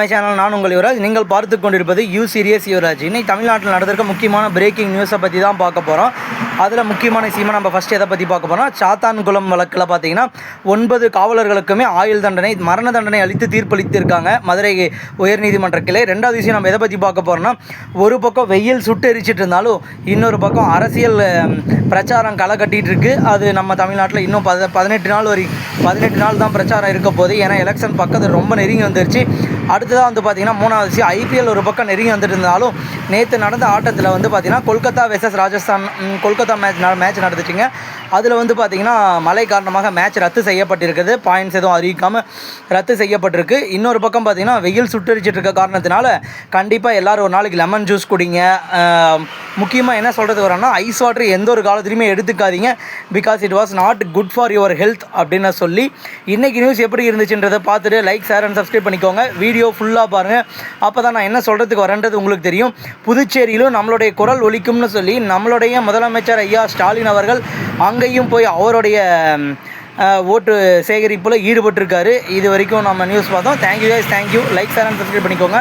Channel நான் உங்கள் யுவராஜ். நீங்கள் பார்த்து கொண்டிருப்பது யூ சீரியஸ் யுவராஜ். இன்னைக்கு தமிழ்நாட்டில் நடந்திருக்க முக்கியமான பிரேக்கிங் நியூஸை பற்றி தான் பார்க்க போகிறோம். அதில் முக்கியமான விஷயமா நம்ம ஃபஸ்ட்டு எதை பற்றி பார்க்க போகிறோம், சாத்தான்குளம் வழக்கில் பார்த்தீங்கன்னா 9 காவலர்களுக்குமே ஆயுள் தண்டனை, மரண தண்டனை அளித்து தீர்ப்பளித்திருக்காங்க மதுரை உயர்நீதிமன்ற கிளை. ரெண்டாவது விஷயம் நம்ம எதை பற்றி பார்க்க போகிறோம்னா, ஒரு பக்கம் வெயில் சுட்டு எரிச்சிட்டு இருந்தாலும் இன்னொரு பக்கம் அரசியல் பிரச்சாரம் களை கட்டிகிட்டு இருக்குது. அது நம்ம தமிழ்நாட்டில் இன்னும் 18 நாள் தான் பிரச்சாரம் இருக்க போகுது. ஏன்னா எலெக்ஷன் பக்கத்தில் ரொம்ப நெருங்கி வந்துருச்சு. அடுத்ததாக வந்து பார்த்திங்கன்னா மூணாவது விஷயம், ஐபிஎல் ஒரு பக்கம் நெருங்கி வந்துட்டு இருந்தாலும் நேற்று நடந்த ஆட்டத்தில் வந்து பார்த்திங்கன்னா கொல்கத்தா வெர்சஸ் ராஜஸ்தான் கொல்கத்தா மேட்ச் நடந்துச்சுங்க. அதில் வந்து பார்த்திங்கன்னா மழை காரணமாக மேட்ச் ரத்து செய்யப்பட்டிருக்குது. பாயிண்ட்ஸ் எதுவும் அறிவிக்காமல் ரத்து செய்யப்பட்டிருக்கு. இன்னொரு பக்கம் பார்த்திங்கன்னா வெயில் சுட்டரிச்சிட்டு இருக்க காரணத்தினால கண்டிப்பாக எல்லோரும் ஒரு நாளைக்கு லெமன் ஜூஸ் குடிங்க. முக்கியமாக என்ன சொல்கிறது வரோன்னா, ஐஸ் வாட்டர் எந்த ஒரு காலத்துலையுமே எடுத்துக்காதீங்க. Because it was not good for your health அப்படின்னு சொல்லி இன்றைக்கி நியூஸ் எப்படி இருந்துச்சுன்றதை பார்த்துட்டு லைக், ஷேர் அண்ட் சப்ஸ்கிரைப் பண்ணிக்கோங்க. வீடியோ ஃபுல்லாக பாருங்கள். அப்போ தான் நான் என்ன சொல்கிறதுக்கு வரேன்றது உங்களுக்கு தெரியும். புதுச்சேரியிலும் நம்மளுடைய குரல் ஒலிக்கும்னு சொல்லி நம்மளுடைய முதலமைச்சர் ஐயா ஸ்டாலின் அவர்கள் அங்கேயும் போய் அவருடைய ஓட்டு சேகரிப்பில் ஈடுபட்டிருக்காரு. இது வரைக்கும் நம்ம நியூஸ் பார்த்தோம். Thank you guys, thank you. Like, share and subscribe பண்ணிக்கோங்க.